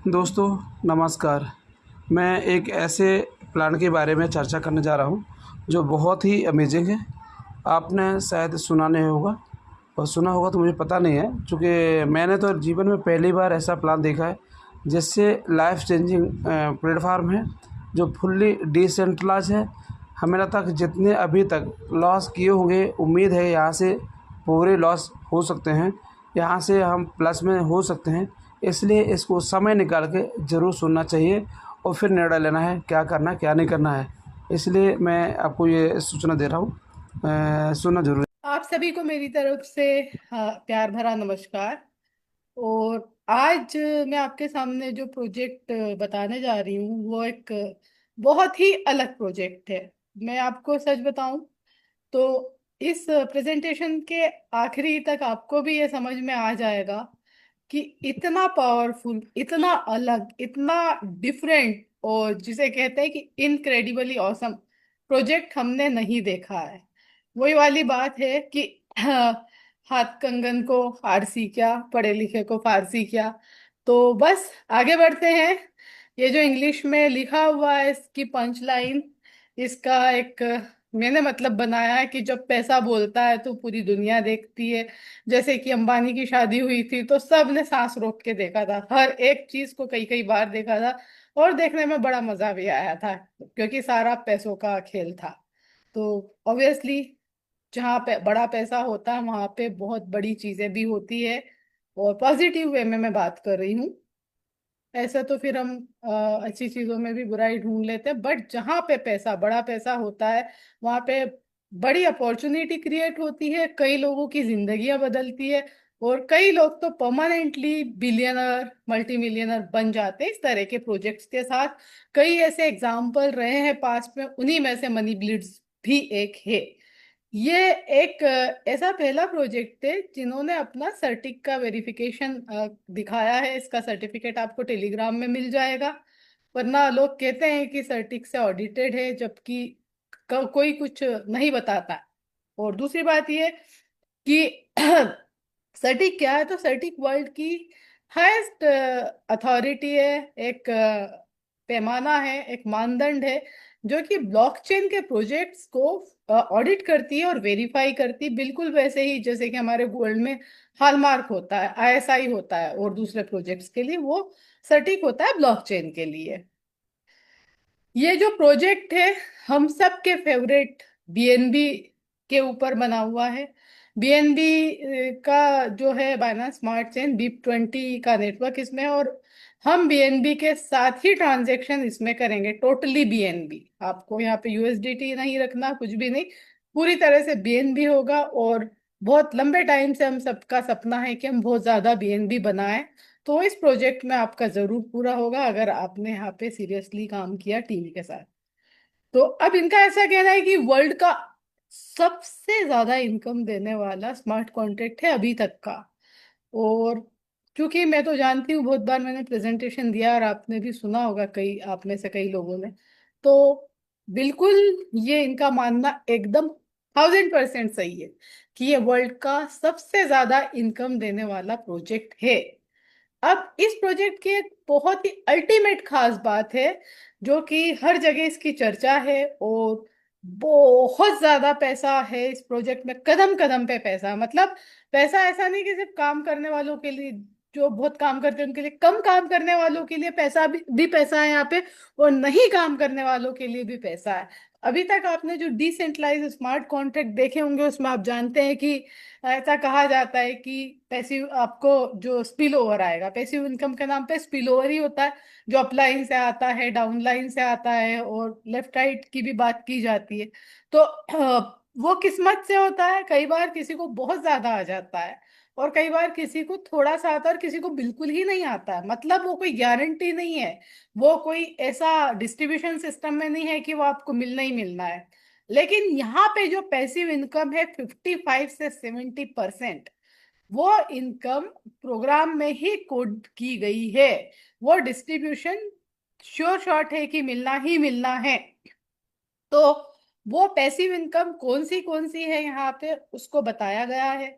दोस्तों नमस्कार। मैं एक ऐसे प्लान के बारे में चर्चा करने जा रहा हूँ जो बहुत ही अमेजिंग है। आपने शायद सुना नहीं होगा, और सुना होगा तो मुझे पता नहीं है, क्योंकि मैंने तो जीवन में पहली बार ऐसा प्लान देखा है जिससे लाइफ चेंजिंग प्लेटफार्म है, जो फुल्ली डिसेंट्रलाइज है। हमें लगता है कि जितने अभी तक लॉस किए होंगे, उम्मीद है यहाँ से पूरे लॉस हो सकते हैं, यहाँ से हम प्लस में हो सकते हैं। इसलिए इसको समय निकाल के ज़रूर सुनना चाहिए और फिर निर्णय लेना है क्या करना है क्या नहीं करना है। इसलिए मैं आपको ये सूचना दे रहा हूँ, सुनना ज़रूर। आप सभी को मेरी तरफ से प्यार भरा नमस्कार। और आज मैं आपके सामने जो प्रोजेक्ट बताने जा रही हूँ वो एक बहुत ही अलग प्रोजेक्ट है। मैं आपको सच बताऊं तो इस प्रेजेंटेशन के आखिरी तक आपको भी ये समझ में आ जाएगा कि इतना पावरफुल, इतना अलग, इतना डिफरेंट और जिसे कहते हैं कि इनक्रेडिबली ऑसम प्रोजेक्ट हमने नहीं देखा है। वही वाली बात है कि हाथ कंगन को फारसी क्या, पढ़े लिखे को फारसी क्या। तो बस आगे बढ़ते हैं। ये जो इंग्लिश में लिखा हुआ है इसकी पंच लाइन, इसका एक मैंने मतलब बनाया है कि जब पैसा बोलता है तो पूरी दुनिया देखती है। जैसे कि अंबानी की शादी हुई थी तो सब ने सांस रोक के देखा था, हर एक चीज को कई कई बार देखा था। और देखने में बड़ा मजा भी आया था क्योंकि सारा पैसों का खेल था। तो ऑब्वियसली जहाँ पे बड़ा पैसा होता है वहां पे बहुत बड़ी चीजें भी होती है। और पॉजिटिव वे में मैं बात कर रही हूँ। ऐसा तो फिर हम अच्छी चीजों में भी बुराई ढूंढ लेते हैं, बट जहाँ पे पैसा, बड़ा पैसा होता है वहां पे बड़ी अपॉर्चुनिटी क्रिएट होती है, कई लोगों की जिंदगियां बदलती है। और कई लोग तो परमानेंटली बिलियनर, मल्टी मिलियनर बन जाते हैं इस तरह के प्रोजेक्ट्स के साथ। कई ऐसे एग्जाम्पल रहे हैं पास्ट में, उन्हीं में से मनी ब्लिट्स भी एक है। ये एक ऐसा पहला प्रोजेक्ट है जिन्होंने अपना सर्टिक का वेरिफिकेशन दिखाया है। इसका सर्टिफिकेट आपको टेलीग्राम में मिल जाएगा। वरना लोग कहते हैं कि सर्टिक से ऑडिटेड है, जबकि कोई कुछ नहीं बताता। और दूसरी बात ये कि सर्टिक क्या है, तो सर्टिक वर्ल्ड की हाईएस्ट अथॉरिटी है। एक पैमाना है, एक मानदंड है जो कि ब्लॉकचेन के प्रोजेक्ट्स को ऑडिट करती है और वेरीफाई करती है, बिल्कुल वैसे ही जैसे कि हमारे गोल्ड में हॉलमार्क होता है, आईएसआई होता है, और दूसरे प्रोजेक्ट्स के लिए वो सटीक होता है ब्लॉकचेन के लिए। ये जो प्रोजेक्ट है हम सब के फेवरेट बीएनबी के ऊपर बना हुआ है। बीएनबी का जो है बाइनेंस स्मार्ट चेन BIP20 का नेटवर्क इसमें है। और हम बीएनबी के साथ ही ट्रांजैक्शन इसमें करेंगे, टोटली बीएनबी। आपको यहाँ पे यूएसडीटी नहीं रखना, कुछ भी नहीं, पूरी तरह से बीएनबी होगा। और बहुत लंबे टाइम से हम सबका सपना है कि हम बहुत ज्यादा बीएनबी बनाएं। तो इस प्रोजेक्ट में आपका जरूर पूरा होगा अगर आपने यहाँ पे सीरियसली काम किया टीम के साथ। तो अब इनका ऐसा कहना है कि वर्ल्ड का सबसे ज्यादा इनकम देने वाला स्मार्ट कॉन्ट्रैक्ट है अभी तक का। और क्योंकि मैं तो जानती हूँ, बहुत बार मैंने प्रेजेंटेशन दिया और आपने भी सुना होगा, कई आप में से कई लोगों ने। तो बिल्कुल ये इनका मानना एकदम 1000% सही है कि ये वर्ल्ड का सबसे ज्यादा इनकम देने वाला प्रोजेक्ट है। अब इस प्रोजेक्ट की एक बहुत ही अल्टीमेट खास बात है जो कि हर जगह इसकी चर्चा है। और बहुत ज्यादा पैसा है इस प्रोजेक्ट में, कदम कदम पे पैसा। मतलब पैसा ऐसा नहीं कि सिर्फ काम करने वालों के लिए, जो बहुत काम करते हैं उनके लिए, कम काम करने वालों के लिए पैसा भी पैसा है यहाँ पे। और नहीं काम करने वालों के लिए भी पैसा है। अभी तक आपने जो डिसेंट्रलाइज स्मार्ट कॉन्ट्रैक्ट देखे होंगे उसमें आप जानते हैं कि ऐसा कहा जाता है कि पैसिव, आपको जो स्पिल ओवर आएगा, पैसिव इनकम के नाम पे स्पिल ओवर ही होता है, जो अपलाइन से आता है, डाउन लाइन से आता है, और लेफ्ट राइट की भी बात की जाती है। तो वो किस्मत से होता है, कई बार किसी को बहुत ज्यादा आ जाता है और कई बार किसी को थोड़ा सा आता है और किसी को बिल्कुल ही नहीं आता है। मतलब वो कोई गारंटी नहीं है, वो कोई ऐसा डिस्ट्रीब्यूशन सिस्टम में नहीं है कि वो आपको मिलना ही मिलना है। लेकिन यहाँ पे जो पैसिव इनकम है 55 से 70%, वो इनकम प्रोग्राम में ही कोड की गई है। वो डिस्ट्रीब्यूशन श्योर शॉट है कि मिलना ही मिलना है। तो वो पैसिव इनकम कौन सी है यहाँ पे उसको बताया गया है।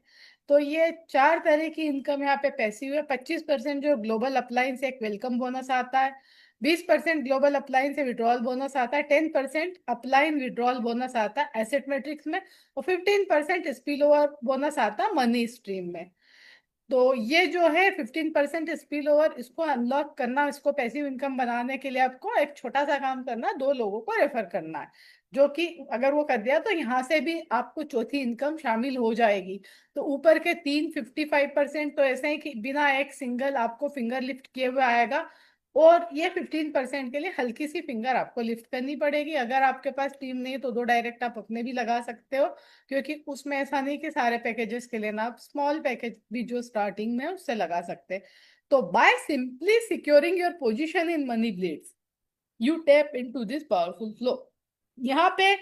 तो ये चार तरह की इनकम यहाँ पे पैसिव है। 25% जो ग्लोबल अपलाइन से एक वेलकम बोनस आता है, 20% ग्लोबल अपलाइन से विड्रॉल बोनस आता है, 10% अपलाइन विड्रॉल बोनस आता है एसेट मैट्रिक्स में, और 15% स्पिल ओवर बोनस आता है मनी स्ट्रीम में। तो ये जो है 15% स्पिल ओवर, इसको अनलॉक करना, इसको पैसिव इनकम बनाने के लिए आपको एक छोटा सा काम करना है, दो लोगों को रेफर करना है, जो कि अगर वो कर दिया तो यहाँ से भी आपको चौथी इनकम शामिल हो जाएगी। तो ऊपर के 55% तो ऐसे ही कि बिना एक सिंगल आपको फिंगर लिफ्ट किए हुए आएगा, और ये 15% के लिए हल्की सी फिंगर आपको लिफ्ट करनी पड़ेगी। अगर आपके पास टीम नहीं है तो दो डायरेक्ट आप अपने भी लगा सकते हो, क्योंकि उसमें ऐसा नहीं कि सारे पैकेजेस के लिए ना, आप स्मॉल पैकेज भी जो स्टार्टिंग में है, उससे लगा सकते हैं। तो by simply securing your position in money blades, you tap into this powerful flow. यहाँ पे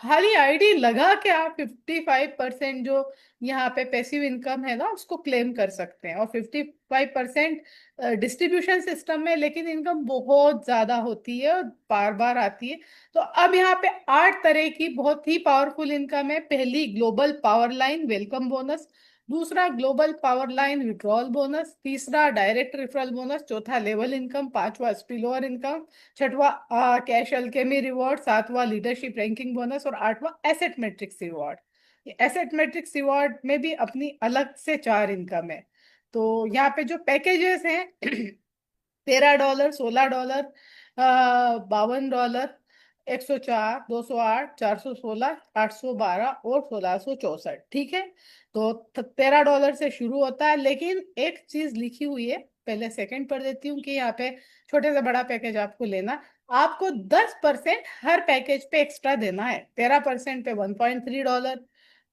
खाली आईडी लगा के आप 55% जो यहाँ पे पैसिव इनकम है ना, उसको क्लेम कर सकते हैं। और 55% डिस्ट्रीब्यूशन सिस्टम में, लेकिन इनकम बहुत ज्यादा होती है और बार बार आती है। तो अब यहाँ पे 8 तरह की बहुत ही पावरफुल इनकम है। पहली, global power line welcome bonus. दूसरा, global power line withdrawal bonus. तीसरा, डायरेक्ट रेफरल बोनस। चौथा, लेवल इनकम। पांचवा, स्पिल ओवर इनकम। छठवा, कैश अल्केमी रिवॉर्ड। सातवां, लीडरशिप रैंकिंग बोनस। और आठवां, asset matrix reward. Asset matrix reward में भी अपनी अलग से चार इनकम है। तो यहाँ पे जो पैकेजेस हैं $13, $16, $52, 104, 208, 416, 812 और 1664, ठीक है। तो $13 से शुरू होता है, लेकिन एक चीज लिखी हुई है, पहले सेकंड पढ़ देती हूँ कि यहाँ पे छोटे से बड़ा पैकेज आपको लेना, आपको 10% हर पैकेज पे एक्स्ट्रा देना है। 13% पे $1.3,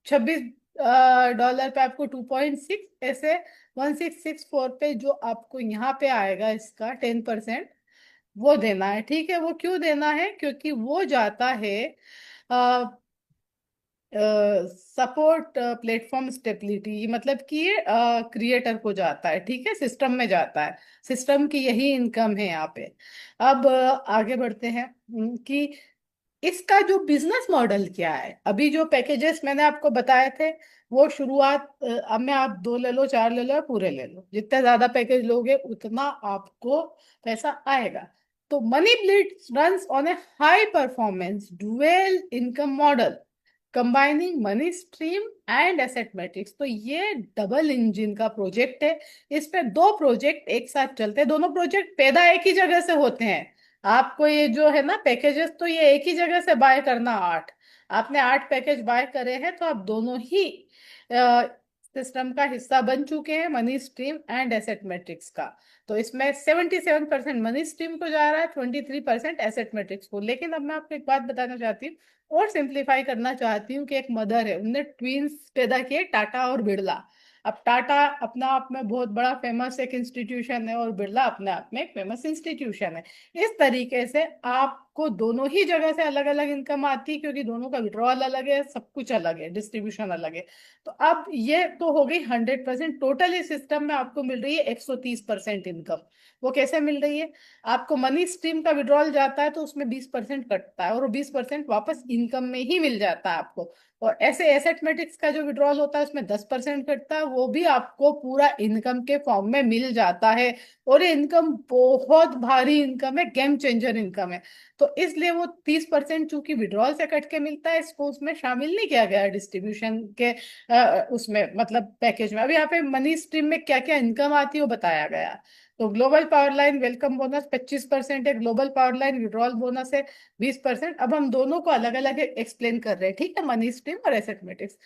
$26 पे आपको 2.6, ऐसे 1664 पे जो आपको यहाँ पे आएगा इसका 10% वो देना है, ठीक है। वो क्यों देना है? क्योंकि वो जाता है सपोर्ट प्लेटफॉर्म स्टेबिलिटी, मतलब कि क्रिएटर को जाता है, ठीक है, सिस्टम में जाता है। सिस्टम की यही इनकम है यहाँ पे। अब आगे बढ़ते हैं कि इसका जो बिजनेस मॉडल क्या है। अभी जो पैकेजेस मैंने आपको बताए थे वो शुरुआत, अब में आप दो ले लो, चार ले लो या पूरे ले लो, जितने ज्यादा पैकेज लोगे उतना आपको पैसा आएगा। तो money blit runs on a high performance dual income model combining money stream and asset matrix. तो ये डबल इंजन का प्रोजेक्ट है। इस पे दो प्रोजेक्ट एक साथ चलते हैं। दोनों प्रोजेक्ट पैदा एक ही जगह से होते हैं। आपको ये जो है ना पैकेजेस, तो ये एक ही जगह से बाय करना। आपने 8 पैकेज बाय करे हैं, तो आप दोनों ही सिस्टम का हिस्सा बन चुके हैं, money stream and asset matrix का। तो इसमें 77% मनी स्ट्रीम को जा रहा है, 23% एसेट मैट्रिक्स को। लेकिन अब मैं आपको एक बात बताना चाहती हूँ और सिंप्लीफाई करना चाहती हूँ कि एक मदर है, उनने ट्विंस पैदा किए, टाटा और बिरला। अब टाटा अपना आप में बहुत बड़ा फेमस एक इंस्टीट्यूशन है, और बिरला अपने आप में एक फेमस इंस्टीट्यूशन है। इस तरीके से आपको दोनों ही जगह से अलग अलग इनकम आती है, क्योंकि दोनों का विड्रॉल अलग है, सब कुछ अलग है, डिस्ट्रीब्यूशन अलग है। तो अब ये तो हो गई 100%। टोटल इस सिस्टम में आपको मिल रही है 130% इनकम। वो कैसे मिल रही है? आपको मनी स्ट्रीम का विड्रॉल जाता है तो उसमें 20% कटता है, और वो 20% वापस इनकम में ही मिल जाता है आपको। और ऐसे एसेट मैट्रिक्स का जो विड्रॉल होता है उसमें 10% कटता है, वो भी आपको पूरा इनकम के फॉर्म में मिल जाता है। और ये इनकम बहुत भारी इनकम है, गेम चेंजर इनकम है। तो इसलिए वो 30% चूंकि विड्रॉल से कट के मिलता है, इसको उसमें शामिल नहीं किया गया डिस्ट्रीब्यूशन के उसमें, मतलब पैकेज में। अब यहाँ पे मनी स्ट्रीम में क्या क्या इनकम आती है वो बताया गया। तो global power line welcome bonus 25% है, global power line withdrawal bonus है 20%। अब हम दोनों को अलग अलग एक्सप्लेन कर रहे हैं, ठीक है, मनी स्ट्रीम और asset matrix.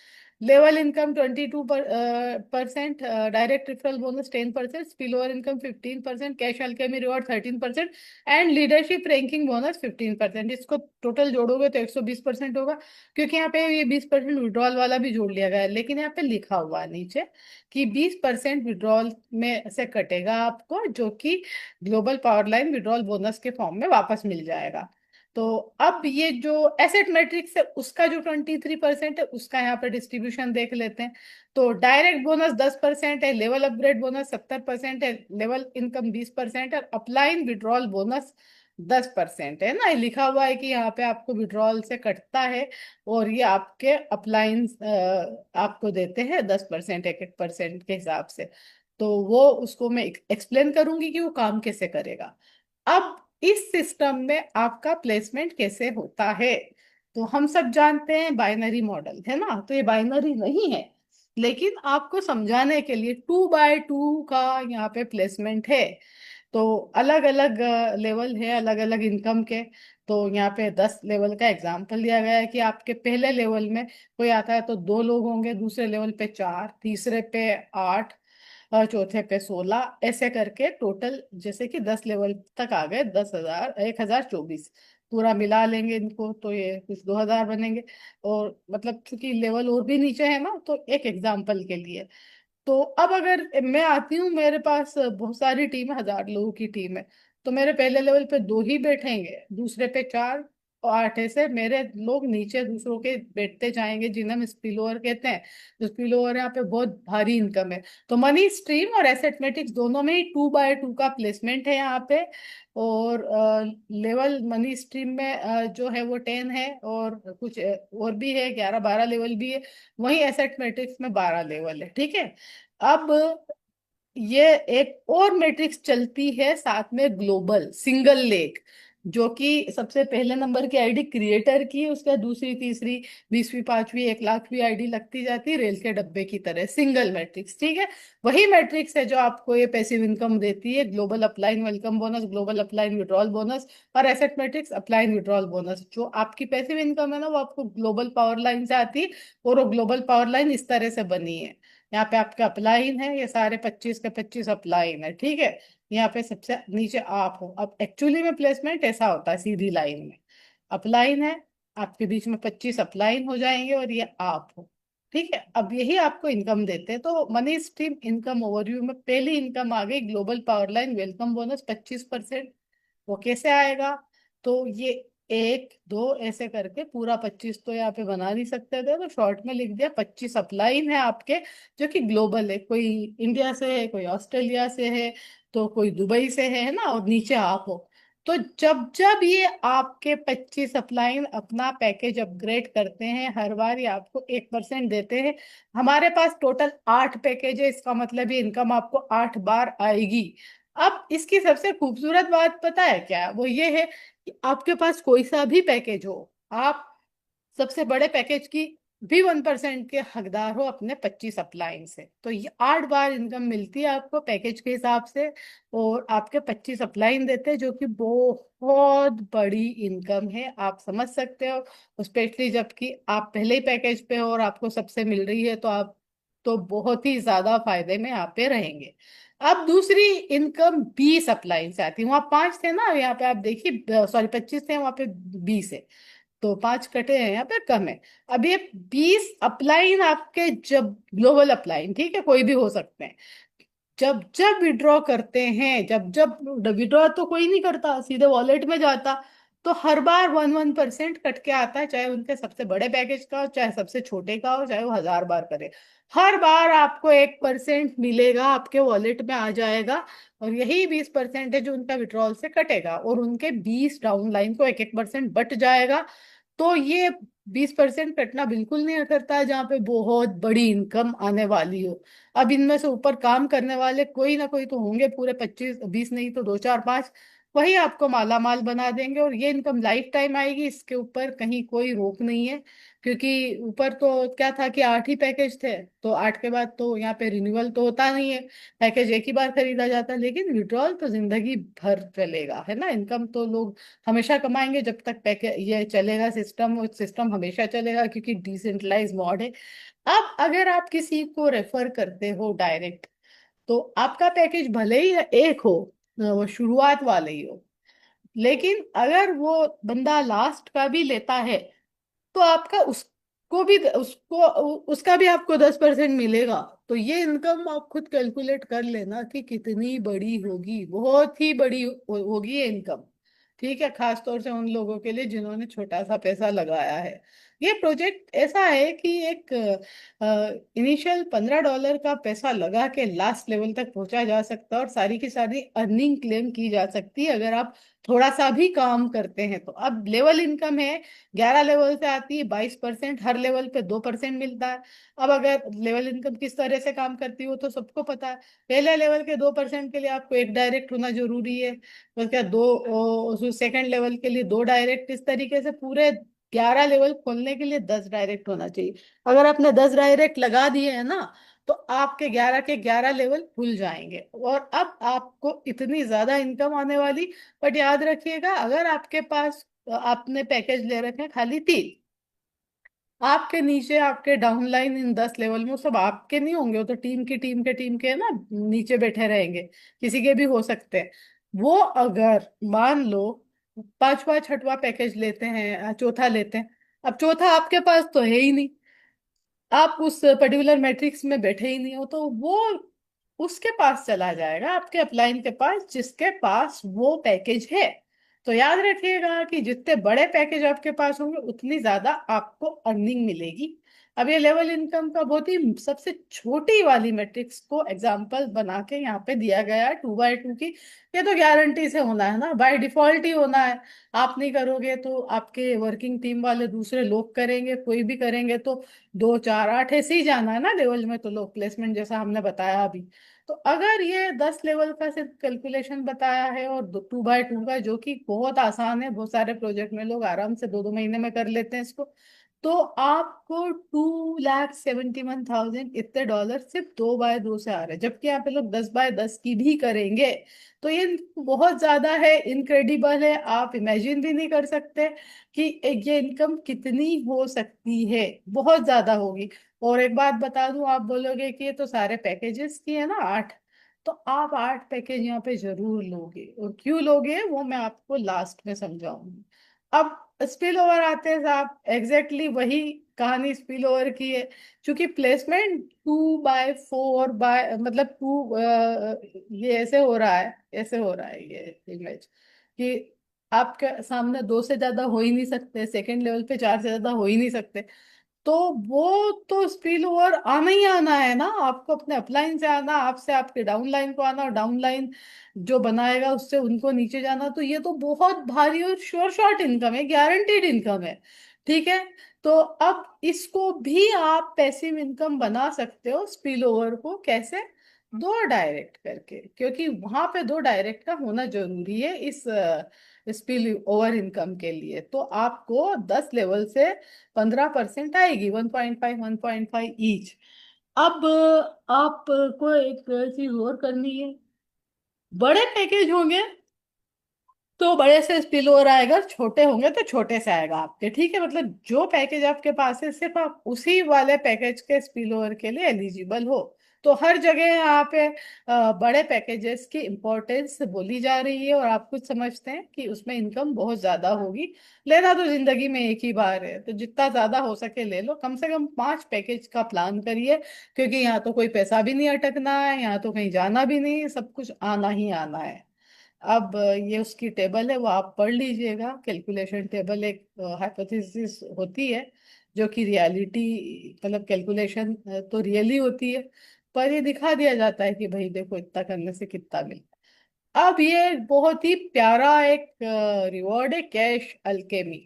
Level income 22%, direct referral bonus 10%, spill over income 15%, cash alchemy reward 13%, and leadership ranking bonus 15%। इसको टोटल जोड़ोगे तो 120% होगा, क्योंकि यहाँ पे ये 20% विड्रॉल वाला भी जोड़ लिया गया है। लेकिन यहाँ पे लिखा हुआ है नीचे कि 20% विड्रॉल में से कटेगा आपको, जो कि global power line withdrawal bonus के फॉर्म में वापस मिल जाएगा। तो अब ये जो एसेट मैट्रिक्स है उसका जो 23% है, उसका यहाँ पे डिस्ट्रीब्यूशन देख लेते हैं। तो डायरेक्ट बोनस 10% है, लेवल अपग्रेड बोनस 70% है, लेवल इनकम 20% है, अपलाइन विड्रॉल बोनस 10% है ना, ये लिखा हुआ है कि यहाँ पे आपको विड्रॉल से कटता है, और ये आपके अपलाइंस आपको देते हैं 10%, 1-1% के हिसाब से। तो वो उसको मैं एक्सप्लेन करूंगी कि वो काम कैसे करेगा। अब इस सिस्टम में आपका प्लेसमेंट कैसे होता है, तो हम सब जानते हैं बाइनरी मॉडल है ना, तो ये बाइनरी नहीं है, लेकिन आपको समझाने के लिए 2x2 का यहाँ पे प्लेसमेंट है। तो अलग अलग लेवल है, अलग अलग इनकम के। तो यहाँ पे 10 लेवल का एग्जाम्पल दिया गया है कि आपके पहले लेवल में कोई आता है तो 2 लोग होंगे, दूसरे लेवल पे 4, तीसरे पे 8, और चौथे पे 16, ऐसे करके टोटल जैसे कि 10 लेवल तक आ गए, 10,000, 1,024 पूरा मिला लेंगे इनको तो ये कुछ 2,000 बनेंगे। और मतलब चूंकि लेवल और भी नीचे है ना, तो एक एग्जाम्पल के लिए। तो अब अगर मैं आती हूँ, मेरे पास बहुत सारी टीम है, 1,000 लोगों की टीम है, तो मेरे पहले लेवल पे 2 ही बैठेंगे, दूसरे पे 4 और 8, ऐसे मेरे लोग नीचे दूसरों के बैठते जाएंगे, जिन्हें हम स्पिल ओवर कहते हैं। तो स्पिल ओवर यहाँ पे बहुत भारी इनकम है। तो मनी स्ट्रीम और एसेट मैट्रिक्स दोनों में ही 2x2 का प्लेसमेंट है यहाँ पे। और लेवल मनी स्ट्रीम में जो है वो 10 है, और कुछ और भी है, 11-12 लेवल भी है। वहीं एसेट मैट्रिक्स में 12 लेवल है, ठीक है। अब ये एक और मैट्रिक्स चलती है साथ में, ग्लोबल सिंगल लेग, जो कि सबसे पहले नंबर की आईडी क्रिएटर की है, उसके बाद दूसरी, तीसरी, 20वीं, 5वीं, 1 लाखवीं आईडी लगती जाती है, रेल के डब्बे की तरह, सिंगल मैट्रिक्स, ठीक है। वही मैट्रिक्स है जो आपको ये पैसिव इनकम देती है, global upline welcome bonus, global upline withdrawal bonus, और asset matrix upline withdrawal bonus. जो आपकी पैसिव इनकम है ना, वो आपको ग्लोबल पावर लाइन से आती है, और वो ग्लोबल पावर लाइन इस तरह से बनी है। यहाँ पे आपका अपलाइन है, ये सारे 25 के 25 अपलाइन है, ठीक है। यहाँ पे सबसे नीचे आप हो। अब एक्चुअली में प्लेसमेंट ऐसा होता है, सीधी लाइन में अपलाइन है, आपके बीच में 25 अपलाइन हो जाएंगे, और ये आप हो, ठीक है। अब यही आपको इनकम देते हैं। तो मनी स्ट्रीम इनकम ओवरव्यू में पहली इनकम आ गई, global power line welcome bonus 25%। वो कैसे आएगा, तो ये 1, 2 ऐसे करके पूरा 25 तो यहाँ पे बना नहीं सकते थे, तो शॉर्ट में लिख दिया 25 अपलाइन है आपके, जो कि ग्लोबल है, कोई इंडिया से है, कोई ऑस्ट्रेलिया से है, तो कोई दुबई से है ना, और नीचे आप हो। तो जब जब ये आपके 25 अपलाइन अपना पैकेज अपग्रेड करते हैं, हर बार ये आपको 1% देते हैं। हमारे पास टोटल 8 पैकेज है, इसका मतलब ये इनकम आपको 8 बार आएगी। अब इसकी सबसे खूबसूरत बात पता है क्या, वो ये है कि आपके पास कोई सा भी पैकेज हो, आप सबसे बड़े पैकेज की भी 1% के हकदार हो अपने 25 अपलाइन से। तो ये 8 बार इनकम मिलती है आपको पैकेज के हिसाब से, और आपके 25 अपलाइन देते हैं, जो कि बहुत बड़ी इनकम है, आप समझ सकते हो। स्पेशली जबकि आप पहले ही पैकेज पे हो और आपको सबसे मिल रही है, तो आप तो बहुत ही ज्यादा फायदे में यहाँ पे रहेंगे। अब दूसरी इनकम 20 अपलाइन से आती है, वहां 5 थे ना, यहाँ पे आप देखिए, सॉरी 25 थे, वहां पे 20 है, तो 5 कटे हैं, यहाँ पे कम है। अब ये 20 अपलाइन आपके, जब ग्लोबल अपलाइन, ठीक है, कोई भी हो सकते हैं, जब जब विड्रॉ करते हैं, जब जब विड्रॉ तो कोई नहीं करता, सीधे वॉलेट में जाता, तो हर बार 1-1% कट के आता है, चाहे उनके सबसे बड़े पैकेज का हो, चाहे सबसे छोटे का हो, चाहे वो 1,000 बार करे, हर बार आपको 1% मिलेगा, आपके वॉलेट में आ जाएगा। और यही 20% है जो उनका विड्रॉल से कटेगा, और उनके 20 डाउन लाइन को 1-1% बट जाएगा। तो ये 20% कटना बिल्कुल नहीं करता है जहाँ पे बहुत बड़ी इनकम आने वाली हो। अब इनमें से ऊपर काम करने वाले कोई ना कोई तो होंगे, पूरे 25-20 नहीं तो 2-4-5, वही आपको माला माल बना देंगे, और ये इनकम लाइफ टाइम आएगी, इसके ऊपर कहीं कोई रोक नहीं है। क्योंकि ऊपर तो क्या था कि 8 ही पैकेज थे, तो 8 के बाद तो यहाँ पे रिन्यूअल तो होता नहीं है, पैकेज एक ही बार खरीदा जाता है, लेकिन विड्रॉल तो जिंदगी भर चलेगा, है ना। इनकम तो लोग हमेशा कमाएंगे, जब तक पैकेज ये चलेगा, सिस्टम सिस्टम हमेशा चलेगा, क्योंकि डिसेंट्रलाइज मॉड है। अब अगर आप किसी को रेफर करते हो डायरेक्ट, तो आपका पैकेज भले ही एक हो, वो शुरुआत वाले ही हो, लेकिन अगर वो बंदा लास्ट का भी लेता है, तो आपका उसको भी, उसको उसका भी आपको 10% मिलेगा। तो ये इनकम आप खुद कैलकुलेट कर लेना कि कितनी बड़ी होगी, बहुत ही बड़ी होगी ये इनकम, ठीक है। खास तौर से उन लोगों के लिए जिन्होंने छोटा सा पैसा लगाया है। ये प्रोजेक्ट ऐसा है कि एक इनिशियल $15 का पैसा लगा के लास्ट लेवल तक पहुंचा जा सकता है और सारी की सारी अर्निंग क्लेम की जा सकती है अगर आप थोड़ा सा भी काम करते हैं तो। अब लेवल इनकम है, 11 लेवल से आती है, 22%, हर लेवल पे 2% मिलता है। अब अगर लेवल इनकम किस तरह से काम करती है वो तो सबको पता है। पहले लेवल के 2% के लिए आपको एक डायरेक्ट होना जरूरी है, उसके बाद दो, सेकंड लेवल के लिए दो डायरेक्ट, इस तरीके से पूरे 11 लेवल खोलने के लिए 10 डायरेक्ट होना चाहिए। अगर आपने 10 डायरेक्ट लगा दिए हैं ना, तो आपके 11 के 11 लेवल खुल जाएंगे और अब आपको इतनी ज्यादा इनकम आने वाली। बट याद रखिएगा, अगर आपके पास आपने पैकेज ले रखे हैं खाली 3, आपके नीचे आपके डाउनलाइन इन 10 लेवल में, वो सब आपके नहीं होंगे, वो तो टीम के ना नीचे बैठे रहेंगे, किसी के भी हो सकते हैं। वो अगर मान लो पांचवा छठवा पैकेज लेते हैं, चौथा लेते हैं, अब चौथा आपके पास तो है ही नहीं, आप उस पर्टिकुलर मैट्रिक्स में बैठे ही नहीं हो, तो वो उसके पास चला जाएगा, आपके अपलाइन के पास जिसके पास वो पैकेज है। तो याद रखिएगा कि जितने बड़े पैकेज आपके पास होंगे उतनी ज्यादा आपको अर्निंग मिलेगी। अब ये लेवल इनकम का बहुत ही सबसे छोटी वाली मैट्रिक्स को एग्जांपल बना के यहाँ पे दिया गया है 2x2 की। ये तो गारंटी से होना है ना, बाय डिफॉल्ट ही होना है। आप नहीं करोगे तो आपके वर्किंग टीम वाले दूसरे लोग करेंगे, कोई भी करेंगे तो 2 4 8 ऐसे ही जाना है ना लेवल में, तो लोग प्लेसमेंट जैसा हमने बताया अभी। तो अगर ये 10 लेवल का सिर्फ कैलकुलेशन बताया है और 2x2 का, जो कि बहुत आसान है, बहुत सारे प्रोजेक्ट में लोग आराम से 2 2 महीने में कर लेते हैं इसको, तो आपको 2,71,000 इतने डॉलर सिर्फ 2x2 से आ रहे हैं। जबकि यहाँ पे लोग 10x10 की भी करेंगे। तो ये बहुत ज्यादा है, इनक्रेडिबल है, आप इमेजिन भी नहीं कर सकते कि ये इनकम कितनी हो सकती है, बहुत ज्यादा होगी। और एक बात बता दूं, आप बोलोगे कि ये तो सारे पैकेजेस की है ना 8, तो आप 8 पैकेज यहाँ पे जरूर लोगे, और क्यों लोगे वो मैं आपको लास्ट में समझाऊंगी। अब स्पिल ओवर आते हैं साहब, एग्जैक्टली वही कहानी स्पिल ओवर की है। क्योंकि प्लेसमेंट 2x4 बाय मतलब ये ऐसे हो रहा है, ऐसे हो रहा है ये इमेज कि आपके सामने दो से ज्यादा हो ही नहीं सकते, सेकंड लेवल पे चार से ज्यादा हो ही नहीं सकते। तो वो तो स्पिल ओवर आना ही आना है ना, आपको अपने अपलाइन से आना, आपसे आपके डाउनलाइन को आना, और डाउनलाइन जो बनाएगा उससे उनको नीचे जाना। तो ये तो बहुत भारी और श्योर शॉर्ट इनकम है, गारंटीड इनकम है। ठीक है। तो अब इसको भी आप पैसिव इनकम बना सकते हो, स्पिल ओवर को कैसे? दो डायरेक्ट करके, क्योंकि वहां पे दो डायरेक्ट का होना जरूरी है इस स्पिल ओवर इनकम के लिए। तो आपको 10 लेवल से 15% आएगी, 1.5 1.5 ईच। अब आपको एक चीज और करनी है, बड़े पैकेज होंगे तो बड़े से स्पिल ओवर आएगा, छोटे होंगे तो छोटे से आएगा आपके। ठीक है, मतलब जो पैकेज आपके पास है सिर्फ आप उसी वाले पैकेज के स्पिल ओवर के लिए एलिजिबल हो। तो हर जगह यहाँ पे बड़े पैकेजेस की इम्पोर्टेंस बोली जा रही है, और आप कुछ समझते हैं कि उसमें इनकम बहुत ज्यादा होगी। लेना तो जिंदगी में एक ही बार है, तो जितना ज्यादा हो सके ले लो, कम से कम 5 पैकेज का प्लान करिए। क्योंकि यहाँ तो कोई पैसा भी नहीं अटकना है, यहाँ तो कहीं जाना भी नहीं, सब कुछ आना ही आना है। अब ये उसकी टेबल है, वो आप पढ़ लीजिएगा। कैलकुलेशन टेबल एक हाइपोथेसिस होती है, जो कि रियलिटी मतलब कैलकुलेशन तो रियली होती है, पर ये दिखा दिया जाता है कि भाई देखो इतना करने से कितना मिलता है। अब ये बहुत ही प्यारा एक रिवॉर्ड है, कैश अल्केमी।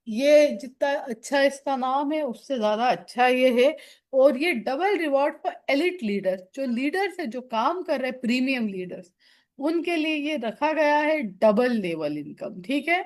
ये जितना अच्छा इसका नाम है उससे ज्यादा अच्छा ये है। और ये double reward for elite leader, जो लीडर्स है जो काम कर रहे हैं, प्रीमियम लीडर्स, उनके लिए ये रखा गया है डबल लेवल इनकम। ठीक है।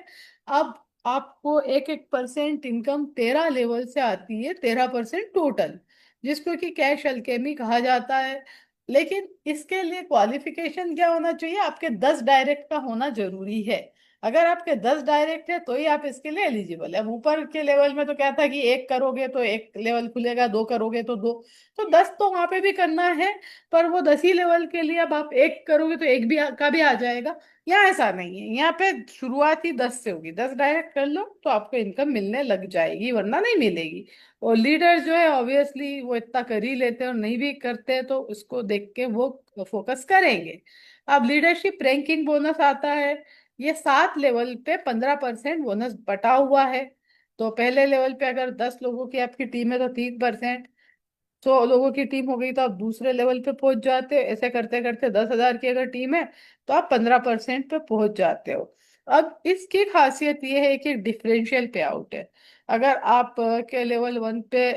अब आपको 1 1% इनकम 13 लेवल से आती है, 13% टोटल, जिसको कि कैश अल्केमी कहा जाता है। लेकिन इसके लिए क्वालिफिकेशन क्या होना चाहिए? आपके 10 डायरेक्ट का होना जरूरी है। अगर आपके 10 डायरेक्ट है तो ही आप इसके लिए एलिजिबल है। अब ऊपर के लेवल में तो क्या था कि एक करोगे तो एक लेवल खुलेगा, दो करोगे तो दो, तो 10 तो वहां पे भी करना है। पर वो 10 ही लेवल के लिए अब आप एक करोगे तो एक भी का भी आ जाएगा। यहाँ ऐसा नहीं है, यहाँ पे शुरुआत ही 10 से होगी, 10 डायरेक्ट कर लो तो आपको इनकम मिलने लग जाएगी, वरना नहीं मिलेगी। और लीडर जो है ऑब्वियसली वो इतना कर ही लेते हैं, और नहीं भी करते हैं तो उसको देख के वो फोकस करेंगे। अब लीडरशिप रैंकिंग बोनस आता है, ये 7 लेवल पे 15% बोनस बटा हुआ है। तो पहले लेवल पे अगर 10 लोगों की आपकी टीम है तो 3%, 100 लोगों की टीम हो गई तो आप दूसरे लेवल पे पहुंच जाते हो। ऐसे करते करते 10,000 की अगर टीम है तो आप 15% पे पहुंच जाते हो। अब इसकी खासियत ये है कि डिफरेंशियल पे आउट है। अगर आप के लेवल 1 पे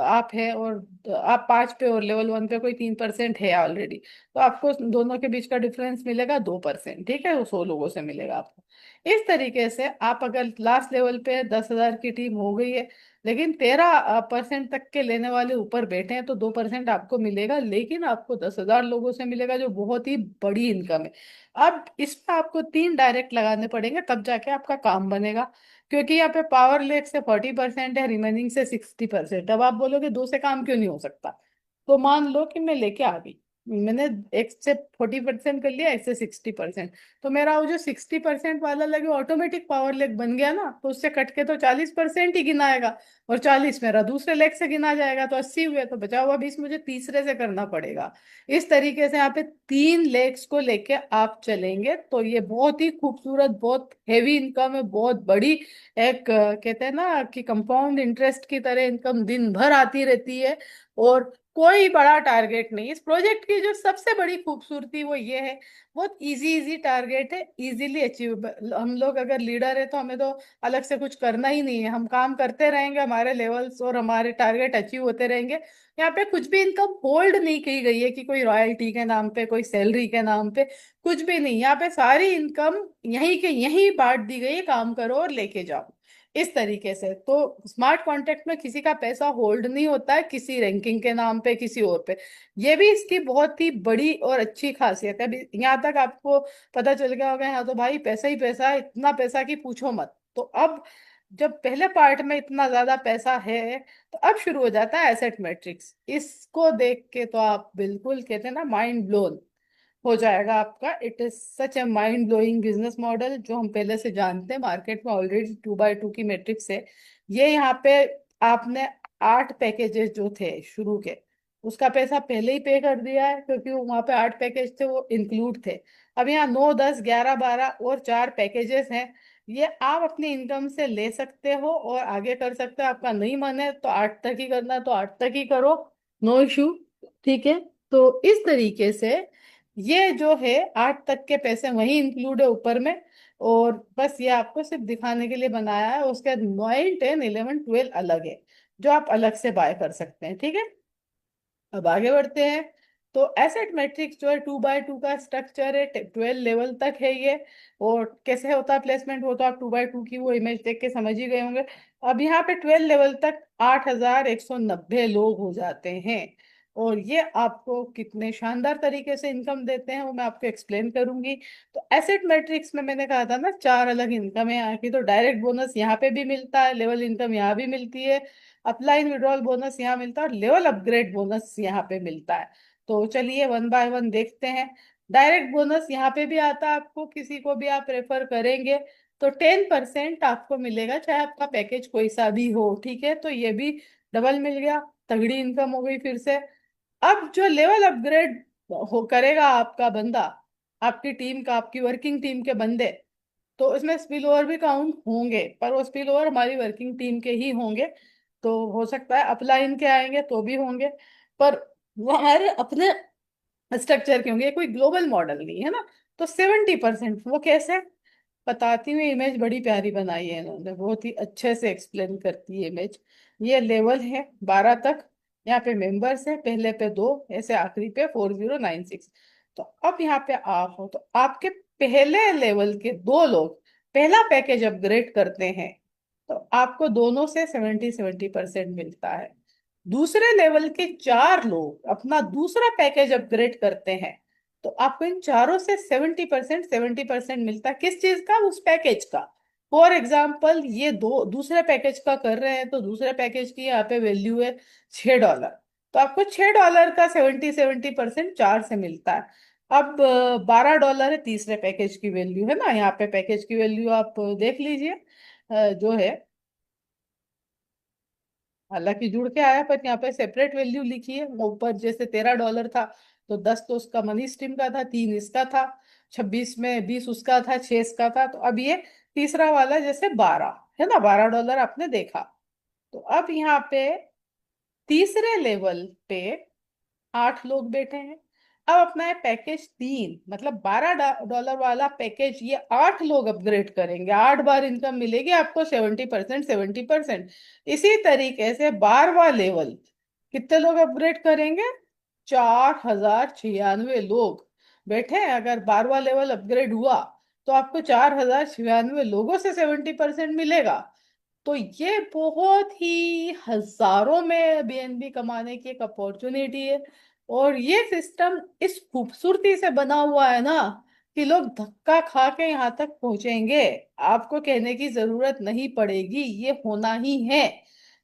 आप है और आप 5 पे और लेवल 1 पे कोई 3% है ऑलरेडी, तो आपको दोनों के बीच का डिफरेंस मिलेगा 2%। ठीक है, वो 100 लोगों से मिलेगा आपको। इस तरीके से आप अगर लास्ट लेवल पे 10,000 की टीम हो गई है लेकिन 13% तक के लेने वाले ऊपर बैठे हैं तो 2% आपको मिलेगा, लेकिन आपको 10,000 लोगों से मिलेगा जो बहुत ही बड़ी इनकम है। अब इसमें आपको 3 डायरेक्ट लगाने पड़ेंगे तब जाके आपका काम बनेगा, क्योंकि यहाँ पे पावर लेक से 40% है, रिमेनिंग से 60%। अब आप बोलोगे दो से काम क्यों नहीं हो सकता? तो मान लो कि मैं लेके आ गई, मैंने एक से 40% कर लिया, एक से 60%, तो मेरा वो जो 60% वाला लगे ऑटोमेटिक पावर लेग बन गया ना, तो उससे कट के तो 40% ही गिनाएगा, और 40 मेरा दूसरे लेग से गिना जाएगा, तो 80 हुए, तो बचा हुआ 20 मुझे तीसरे से करना पड़ेगा। इस तरीके से यहाँ पे 3 लेग्स को लेके आप चलेंगे तो ये बहुत ही खूबसूरत, बहुत हैवी इनकम है, बहुत बड़ी एक कहते हैं ना कि कंपाउंड इंटरेस्ट की तरह इनकम दिन भर आती रहती है। और कोई बड़ा टारगेट नहीं। इस प्रोजेक्ट की जो सबसे बड़ी खूबसूरती वो ये है, बहुत इजी इजी टारगेट है, इजीली अचीवेबल। हम लोग अगर लीडर है तो हमें तो अलग से कुछ करना ही नहीं है, हम काम करते रहेंगे, हमारे लेवल्स और हमारे टारगेट अचीव होते रहेंगे। यहाँ पे कुछ भी इनकम होल्ड नहीं की गई है कि कोई रॉयल्टी के नाम पे, कोई सैलरी के नाम पे, कुछ भी नहीं। यहाँ पे सारी इनकम यहीं के यहीं बांट दी गई है, काम करो और लेके जाओ। इस तरीके से तो स्मार्ट कॉन्ट्रैक्ट में किसी का पैसा होल्ड नहीं होता है किसी रैंकिंग के नाम पे, किसी और पे। ये भी इसकी बहुत ही बड़ी और अच्छी खासियत है। अभी यहाँ तक आपको पता चल गया होगा, यहाँ तो भाई पैसा ही पैसा है, इतना पैसा कि पूछो मत। तो अब जब पहले पार्ट में इतना ज्यादा पैसा है तो अब शुरू हो जाता है एसेट मैट्रिक्स। इसको देख के तो आप बिल्कुल कहते हैं ना माइंड ब्लोन हो जाएगा आपका। It is such a mind blowing business model जो हम पहले से जानते हैं, मार्केट में ऑलरेडी 2x2 की मैट्रिक्स है। ये यहाँ पे आपने 8 पैकेजेस जो थे शुरू के, उसका पैसा पहले ही पे कर दिया है, क्योंकि वो वहाँ पे 8 पैकेज थे वो इंक्लूड थे। अब यहाँ 9, 10, 11, 12 और 4 पैकेजेस हैं। ये आप अपनी इनकम से ले सकते हो और आगे कर सकते हो। आपका नहीं मन है तो 8 तक ही करना है तो 8 तक ही करो, नो इशू। ठीक है, तो इस तरीके से ये जो है 8 तक के पैसे वही इंक्लूड है ऊपर में। और बस ये आपको सिर्फ दिखाने के लिए बनाया है। उसके बाद 9, 10, 11, 12 अलग है जो आप अलग से बाय कर सकते हैं। ठीक है, अब आगे बढ़ते हैं। तो एसेट मैट्रिक्स जो है 2x2 का स्ट्रक्चर है, 12 लेवल तक है ये। और कैसे होता है प्लेसमेंट, वो तो आप 2x2 की वो इमेज देख के समझ ही गए होंगे। अब यहाँ पे 12 लेवल तक 8,190 लोग हो जाते हैं। और ये आपको कितने शानदार तरीके से इनकम देते हैं वो मैं आपको एक्सप्लेन करूंगी। तो एसेट मैट्रिक्स में मैंने कहा था ना 4 अलग इनकम है यहाँ की। तो डायरेक्ट बोनस यहाँ पे भी मिलता है, लेवल इनकम यहाँ भी मिलती है, अपलाइन विड्रॉल बोनस यहाँ मिलता है, और लेवल अपग्रेड बोनस यहाँ पे मिलता है। तो चलिए वन बाय वन देखते हैं। डायरेक्ट बोनस यहाँ पे भी आता है आपको, किसी को भी आप रेफर करेंगे तो 10% आपको मिलेगा, चाहे आपका पैकेज कोई सा भी हो। ठीक है, तो ये भी डबल मिल गया, तगड़ी इनकम हो गई फिर से। अब जो लेवल अपग्रेड हो करेगा आपका बंदा, आपकी टीम का, आपकी वर्किंग टीम के बंदे, तो उसमें स्पिल ओवर भी काउंट होंगे, पर वो स्पिल ओवर हमारी वर्किंग टीम के ही होंगे। तो हो सकता है अपलाइन के आएंगे तो भी होंगे, पर वो हमारे अपने स्ट्रक्चर के होंगे, कोई ग्लोबल मॉडल नहीं है ना। तो 70% वो कैसे, बताती हूँ। इमेज बड़ी प्यारी बनाई है इन्होंने, बहुत ही अच्छे से एक्सप्लेन करती है इमेज। ये लेवल है 12 तक, यहाँ पे मेंबर्स है, पहले पे 2, ऐसे आखिरी पे 4096। तो अब यहाँ पे आप हो तो आपके पहले लेवल के 2 लोग पहला पैकेज अपग्रेड करते हैं तो आपको दोनों से 70-70% मिलता है। दूसरे लेवल के 4 लोग अपना दूसरा पैकेज अपग्रेड करते हैं तो आपको इन चारों से 70% मिलता है। किस चीज का? उस पैकेज का। फॉर एग्जाम्पल ये दो दूसरे पैकेज का कर रहे हैं तो दूसरे पैकेज की यहाँ पे वैल्यू है $6, तो आपको $6 का 70-70% 4 से मिलता है। अब $12 है तीसरे पैकेज की वैल्यू, है ना। यहाँ पे पैकेज की वैल्यू आप देख लीजिए, जो है, हालांकि जुड़ के आया पर यहाँ पे सेपरेट वैल्यू लिखी है। ऊपर जैसे $13 था तो 10 तो उसका मनी स्ट्रीम का था, 3 इसका था, 26 में 20 उसका था, 6 इसका था। तो अब ये तीसरा वाला जैसे 12 है ना, $12 आपने देखा। तो अब यहाँ पे तीसरे लेवल पे 8 लोग बैठे हैं। अब अपना है पैकेज 3, मतलब $12 वाला पैकेज, ये 8 लोग अपग्रेड करेंगे, 8 बार इनकम मिलेगी आपको 70%, 70%। इसी तरीके से 12वां लेवल कितने लोग अपग्रेड करेंगे? 4096 लोग बैठे हैं। अगर 12वां लेवल अपग्रेड हुआ तो आपको 4096 लोगों से 70% मिलेगा। तो ये बहुत ही हजारों में बीएनबी कमाने की एक अपॉर्चुनिटी है। और ये सिस्टम इस खूबसूरती से बना हुआ है ना कि लोग धक्का खा के यहाँ तक पहुंचेंगे। आपको कहने की जरूरत नहीं पड़ेगी, ये होना ही है।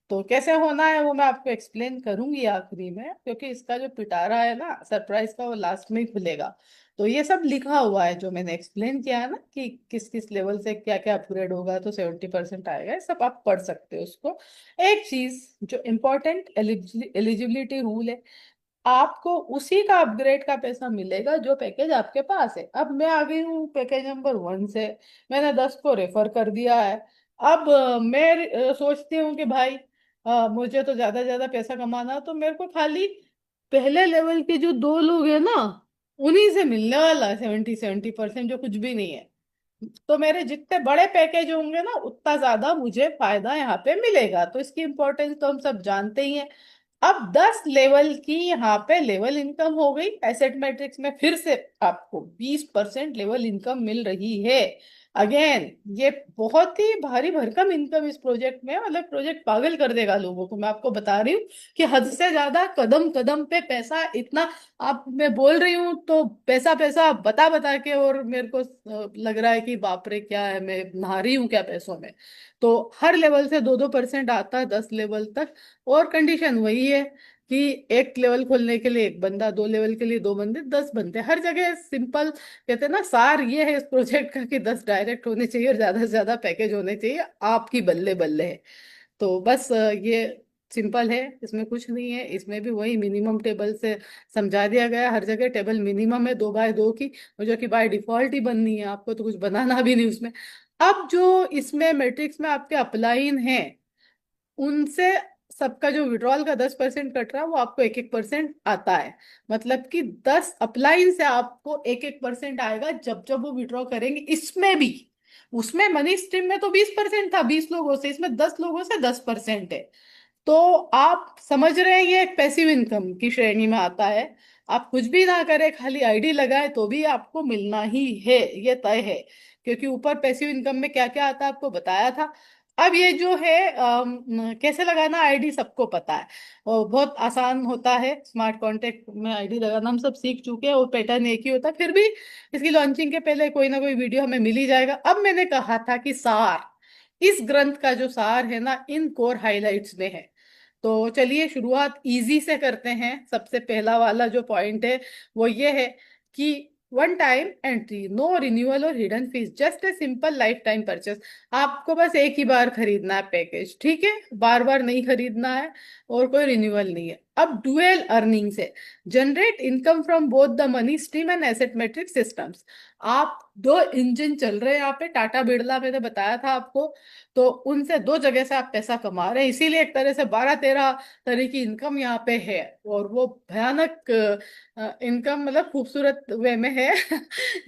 तो कैसे होना है वो मैं आपको एक्सप्लेन करूंगी आखिरी में, क्योंकि इसका जो पिटारा है ना सरप्राइज का, वो लास्ट में ही खुलेगा। तो ये सब लिखा हुआ है जो मैंने एक्सप्लेन किया है ना, कि किस किस लेवल से क्या क्या अपग्रेड होगा तो 70% आएगा, ये सब आप पढ़ सकते हो उसको। एक चीज जो इम्पोर्टेंट एलिजिबिलिटी रूल है, आपको उसी का अपग्रेड का पैसा मिलेगा जो पैकेज आपके पास है। अब मैं आ गई हूँ पैकेज नंबर 1 से, मैंने 10 को रेफर कर दिया है। अब मैं सोचती हूँ कि भाई मुझे तो ज्यादा ज्यादा पैसा कमाना है, तो मेरे को खाली पहले लेवल के जो 2 लोग हैं ना, उन्हीं से मिलने वाला है 70% जो कुछ भी नहीं है। तो मेरे जितने बड़े पैकेज होंगे ना, उतना ज्यादा मुझे फायदा यहाँ पे मिलेगा। तो इसकी इंपॉर्टेंस तो हम सब जानते ही हैं। अब 10 लेवल की यहाँ पे लेवल इनकम हो गई। एसेट मैट्रिक्स में फिर से आपको 20% लेवल इनकम मिल रही है। अगेन, ये बहुत ही भारी भरकम इनकम इस प्रोजेक्ट में है। मतलब प्रोजेक्ट पागल कर देगा लोगों को, मैं आपको बता रही हूँ कि हद से ज्यादा, कदम कदम पे पैसा इतना। आप, मैं बोल रही हूँ तो पैसा पैसा बता बता के, और मेरे को लग रहा है कि बाप रे क्या है, मैं नहा रही हूँ क्या पैसों में। तो हर लेवल से 2-2% आता है 10 लेवल तक। और कंडीशन वही है कि एक लेवल खोलने के लिए एक बंदा, 2 लेवल के लिए 2 बंदे, 10 बंदे हर जगह। सिंपल कहते हैं ना, सार ये है इस प्रोजेक्ट का कि 10 डायरेक्ट होने चाहिए और ज्यादा से ज्यादा पैकेज होने चाहिए, आपकी बल्ले बल्ले है। तो बस ये सिंपल है, इसमें कुछ नहीं है। इसमें भी वही मिनिमम टेबल से समझा दिया गया है। हर जगह टेबल मिनिमम है 2 बाय 2 की, और जो कि बाय डिफॉल्ट ही बननी है, आपको तो कुछ बनाना भी नहीं उसमें। अब जो इसमें मैट्रिक्स में आपके अपलाइन है, उनसे सबका जो विड्रॉल का 10% कट रहा है, वो आपको 1-1% आता है। मतलब कि 10 अपलाइन से आपको 1-1% आएगा जब जब वो विड्रॉ करेंगे। इसमें भी, उसमें मनी स्ट्रीम में तो 20% था 20 लोगों से, इसमें 10 लोगों से 10% है। तो आप समझ रहे हैं ये एक पैसिव इनकम की श्रेणी में आता है। आप कुछ भी ना करें, खाली आईडी लगाए तो भी आपको मिलना ही है, ये तय है। क्योंकि ऊपर पैसिव इनकम में क्या क्या आता है आपको बताया था। अब ये जो है कैसे लगाना आईडी सबको पता है, और बहुत आसान होता है। स्मार्ट कॉन्टेक्ट में आईडी लगाना हम सब सीख चुके हैं, और पैटर्न एक ही होता है। फिर भी इसकी लॉन्चिंग के पहले कोई ना कोई वीडियो हमें मिल ही जाएगा। अब मैंने कहा था कि सार, इस ग्रंथ का जो सार है ना, इन कोर हाइलाइट्स में है। तो चलिए शुरुआत इजी से करते हैं। सबसे पहला वाला जो पॉइंट है वो ये है कि 1 टाइम एंट्री, नो रिन्यूअल और hidden fees, just a simple life time purchase. आपको बस एक ही बार खरीदना है पैकेज, ठीक है, बार बार नहीं खरीदना है, और कोई रिन्यूअल नहीं है। अब डुअल अर्निंग से generate income from both the money stream and asset matrix systems. आप, 2 इंजन चल रहे हैं यहाँ पे, टाटा बिरला मैंने बताया था आपको। तो उनसे 2 जगह से आप पैसा कमा रहे हैं, इसीलिए एक तरह से 12-13 तरह की इनकम यहाँ पे है। और वो भयानक इनकम, मतलब खूबसूरत वे में है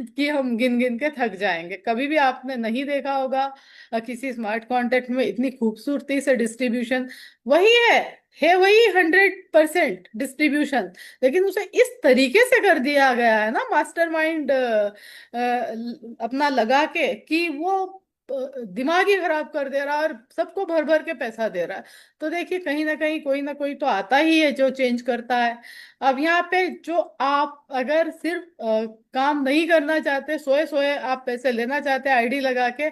कि हम गिन गिन के थक जाएंगे। कभी भी आपने नहीं देखा होगा किसी स्मार्ट कॉन्ट्रैक्ट में इतनी खूबसूरती से डिस्ट्रीब्यूशन। वही है वही 100% डिस्ट्रीब्यूशन, लेकिन उसे इस तरीके से कर दिया गया है ना मास्टरमाइंड अपना लगा के, कि वो दिमाग ही खराब कर दे रहा है और सबको भर भर के पैसा दे रहा है। तो देखिए, कहीं ना कहीं कोई ना कोई तो आता ही है जो चेंज करता है। अब यहाँ पे जो, आप अगर सिर्फ काम नहीं करना चाहते, सोए सोए आप पैसे लेना चाहते हैं आईडी लगा के,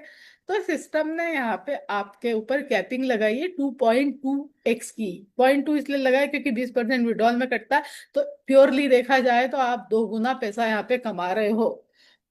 तो सिस्टम ने यहाँ पे आपके ऊपर कैपिंग लगाई है 2.2x की। 0.2 इसलिए लगाया क्योंकि 20% विड्रॉल में कटता है। तो प्योरली देखा जाए तो आप 2 गुना पैसा यहाँ पे कमा रहे हो।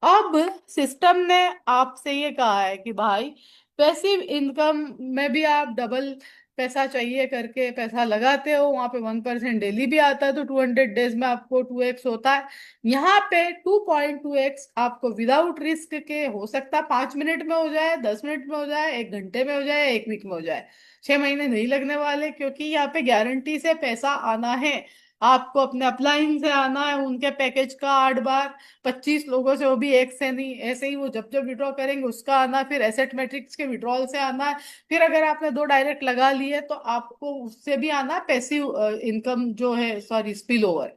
अब सिस्टम ने आपसे ये कहा है कि भाई पैसिव इनकम में भी आप डबल पैसा चाहिए करके पैसा लगाते हो, वहां पे 1% डेली भी आता है, तो 200 डेज में आपको 2x होता है। यहाँ पे 2.2x आपको विदाउट रिस्क के हो सकता है 5 मिनट में हो जाए, 10 मिनट में हो जाए, 1 घंटे में हो जाए, 1 वीक में हो जाए। 6 महीने नहीं लगने वाले, क्योंकि यहाँ पे गारंटी से पैसा आना है। आपको अपने अपलाइन से आना है, उनके पैकेज का 8 बार, 25 लोगों से, वो भी एक से नहीं, ऐसे ही वो जब जब विड्रॉ करेंगे उसका आना है, फिर एसेट मैट्रिक्स के विड्रॉल से आना है, फिर अगर आपने दो डायरेक्ट लगा लिए तो आपको उससे भी आना है पैसिव इनकम जो है, सॉरी स्पिल ओवर।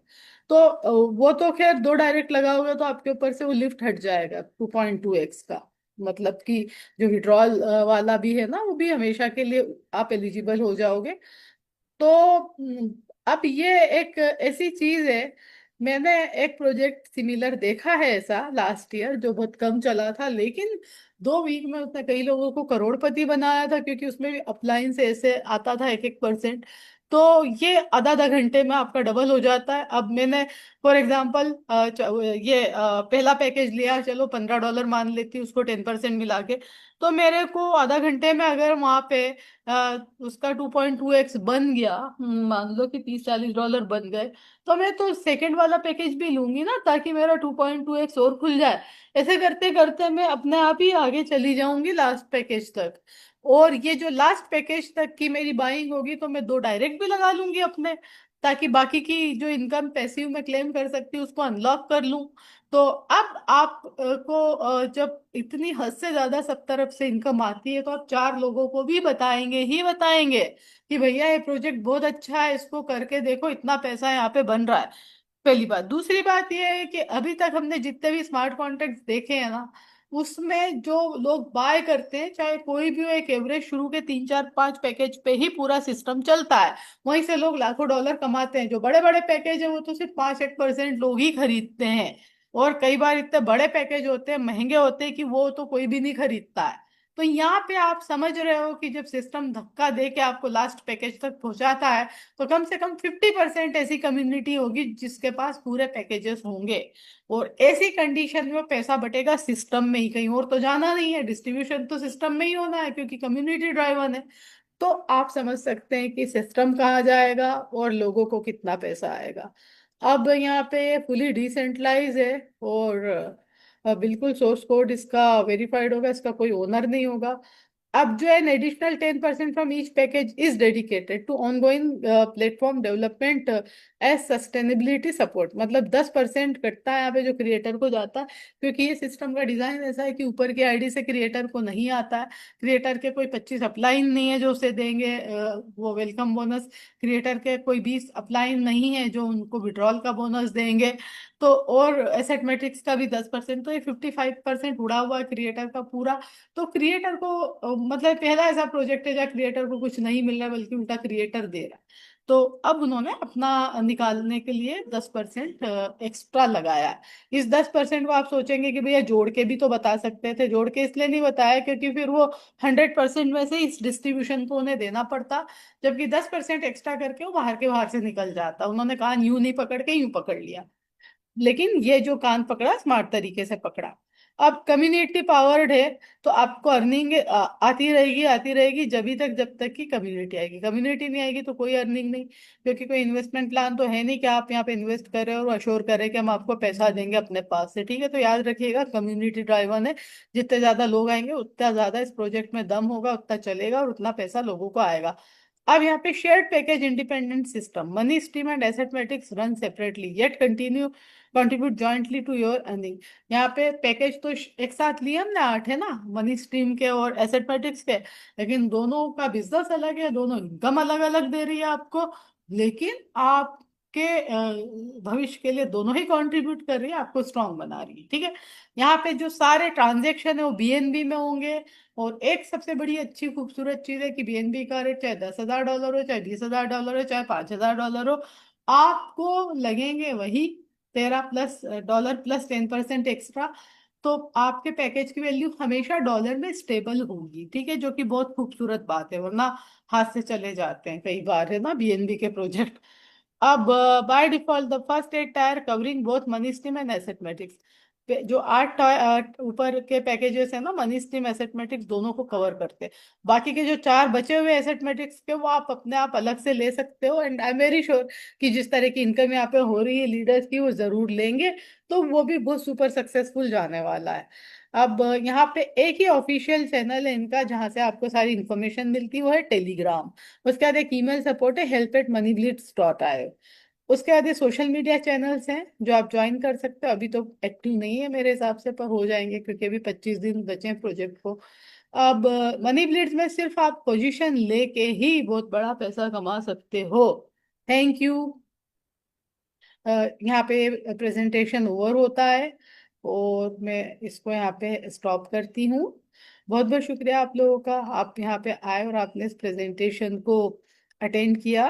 तो वो तो खैर दो डायरेक्ट लगाओगे तो आपके ऊपर से वो लिफ्ट हट जाएगा 2.2x का। मतलब कि जो विड्रॉल वाला भी है ना, वो भी हमेशा के लिए आप एलिजिबल हो जाओगे। तो अब ये एक ऐसी चीज है, मैंने एक प्रोजेक्ट सिमिलर देखा है ऐसा लास्ट ईयर, जो बहुत कम चला था, लेकिन 2 वीक में उसने कई लोगों को करोड़पति बनाया था, क्योंकि उसमें भी अपलाइन से ऐसे आता था 1-1%। तो ये आधा आधा घंटे में आपका डबल हो जाता है। अब मैंने फॉर एग्जाम्पल ये पहला पैकेज लिया, चलो $15 मान लेती हूँ उसको 10% मिला के। तो मेरे को आधा घंटे में अगर वहां पे उसका 2.2x बन गया, मान लो कि $30-40 बन गए, तो मैं तो सेकंड वाला पैकेज भी लूंगी ना, ताकि मेरा 2.2x और खुल जाए। ऐसे करते करते मैं अपने आप ही आगे चली जाऊंगी लास्ट पैकेज तक। और ये जो लास्ट पैकेज तक की मेरी बाइंग होगी, तो मैं दो डायरेक्ट भी लगा लूंगी अपने, ताकि बाकी की जो इनकम पैसिव में क्लेम कर सकती हूँ उसको अनलॉक कर लूं। तो अब आप को जब इतनी हद से ज्यादा सब तरफ से इनकम आती है, तो आप 4 लोगों को भी बताएंगे ही बताएंगे कि भैया ये प्रोजेक्ट बहुत अच्छा है, इसको करके देखो, इतना पैसा यहाँ पे बन रहा है। पहली बात। दूसरी बात यह है कि अभी तक हमने जितने भी स्मार्ट कॉन्ट्रैक्ट्स देखे हैं ना, उसमें जो लोग बाय करते हैं, चाहे कोई भी हो, एक एवरेज शुरू के 3-4-5 पैकेज पे ही पूरा सिस्टम चलता है। वहीं से लोग लाखों डॉलर कमाते हैं। जो बड़े बड़े पैकेज है वो तो सिर्फ 5-1% लोग ही खरीदते हैं। और कई बार इतने बड़े पैकेज होते हैं, महंगे होते हैं, कि वो तो कोई भी नहीं खरीदता है। तो यहाँ पे आप समझ रहे हो कि जब सिस्टम धक्का दे के आपको लास्ट पैकेज तक पहुंचाता है, तो कम से कम 50% ऐसी कम्युनिटी होगी जिसके पास पूरे पैकेजेस होंगे। और ऐसी कंडीशन में पैसा बटेगा सिस्टम में ही, कहीं और तो जाना नहीं है, डिस्ट्रीब्यूशन तो सिस्टम में ही होना है, क्योंकि कम्युनिटी ड्राइवन है। तो आप समझ सकते हैं कि सिस्टम कहाँ जाएगा और लोगों को कितना पैसा आएगा। अब यहाँ पे फुली डिसेंट्रलाइज है, और बिल्कुल सोर्स कोड इसका वेरीफाइड होगा, इसका कोई ओनर नहीं होगा। अब जो है, additional 10% from each package is dedicated to ongoing platform development as sustainability support. मतलब 10% कटता है यहाँ पे जो क्रिएटर को जाता है, क्योंकि ये सिस्टम का डिजाइन ऐसा है कि ऊपर की आईडी से क्रिएटर को नहीं आता है। क्रिएटर के कोई 25 अपलाइन नहीं है जो उसे देंगे वो वेलकम बोनस। क्रिएटर के कोई 20 अपलाइन नहीं है जो उनको विड्रॉल का बोनस देंगे। तो और एसेट मैट्रिक्स का भी 10%, तो ये 55% उड़ा हुआ है क्रिएटर का पूरा। तो क्रिएटर को मतलब पहला ऐसा प्रोजेक्ट है जहाँ क्रिएटर को कुछ नहीं मिल रहा है, बल्कि उल्टा क्रिएटर दे रहा है। तो अब उन्होंने अपना निकालने के लिए 10% एक्स्ट्रा लगाया है। इस 10% को आप सोचेंगे कि भैया जोड़ के भी तो बता सकते थे। जोड़ के इसलिए नहीं बताया क्योंकि फिर वो 100% में से इस डिस्ट्रीब्यूशन को उन्हें देना पड़ता, जबकि 10% एक्स्ट्रा करके वो बाहर के बाहर से निकल जाता। उन्होंने कहा यूं नहीं पकड़ के यूं पकड़ लिया, लेकिन ये जो कान पकड़ा स्मार्ट तरीके से पकड़ा। अब कम्युनिटी पावर्ड है, तो आपको अर्निंग आती रहेगी आती रहेगी जब तक की कम्युनिटी आएगी। कम्युनिटी नहीं आएगी तो कोई अर्निंग नहीं, क्योंकि कोई इन्वेस्टमेंट प्लान तो है नहीं कि आप यहाँ पे इन्वेस्ट करें और अश्योर करें कि हम आपको पैसा देंगे अपने पास से। ठीक है, तो याद रखिएगा कम्युनिटी ड्राइवन है। जितने ज्यादा लोग आएंगे उतना ज्यादा इस प्रोजेक्ट में दम होगा, उतना चलेगा और उतना पैसा लोगों को आएगा। अब यहाँ पे shared package independent system, money stream and asset matrix run separately yet continue contribute jointly to your earning. यहाँ पे पैकेज तो एक साथ लिए हमने 8 है ना, मनी स्ट्रीम के और एसेट मैट्रिक्स के, लेकिन दोनों का बिजनेस अलग है, दोनों इनकम अलग अलग दे रही है आपको। लेकिन आपके भविष्य के लिए दोनों ही कंट्रीब्यूट कर रही है, आपको स्ट्रांग बना रही है। ठीक है, यहाँ पे जो सारे ट्रांजेक्शन है वो बीएनबी में होंगे। और एक सबसे बड़ी अच्छी खूबसूरत चीज है कि बीएनबी का रेट चाहे $10,000 हो, चाहे $20,000 हो, चाहे $5,000 हो, आपको लगेंगे वही 13 प्लस डॉलर प्लस 10% एक्स्ट्रा। तो आपके पैकेज की वैल्यू हमेशा डॉलर में स्टेबल होगी। ठीक है, जो कि बहुत खूबसूरत बात है, वरना हाथ से चले जाते हैं कई बार, है ना, बीएनबी के प्रोजेक्ट। अब by default the first 8 tyre covering both money stream and asset matrix. जो ऊपर के पैकेजेस है ना, मनी स्ट्रीम, एसेटमेटिक्स, दोनों को कवर करते हैं। बाकी के जो चार बचे हुए एसेटमेटिक्स के, वो आप अपने आप अलग से ले सकते हो। And I am very sure कि जिस तरह की इनकम यहाँ पे हो रही है लीडर्स की, वो जरूर लेंगे। तो वो भी बहुत सुपर सक्सेसफुल जाने वाला है। अब यहाँ पे एक ही ऑफिशियल चैनल है इनका जहाँ से आपको सारी इन्फॉर्मेशन मिलती है, वो है टेलीग्राम। उसके बाद एक ईमेल सपोर्ट है, help@moneyblitz.io। उसके बाद ये सोशल मीडिया चैनल्स हैं जो आप ज्वाइन कर सकते हो। अभी तो एक्टिव नहीं है मेरे हिसाब से, पर हो जाएंगे क्योंकि अभी 25 दिन बचे हैं प्रोजेक्ट को। अब मनी ब्लिट्स में सिर्फ आप पोजीशन लेके ही बहुत बड़ा पैसा कमा सकते हो। Thank you. यहाँ पे प्रेजेंटेशन ओवर होता है और मैं इसको यहाँ पे स्टॉप करती हूँ। बहुत बहुत शुक्रिया आप लोगों का, आप यहाँ पे आए और आपने इस प्रेजेंटेशन को अटेंड किया।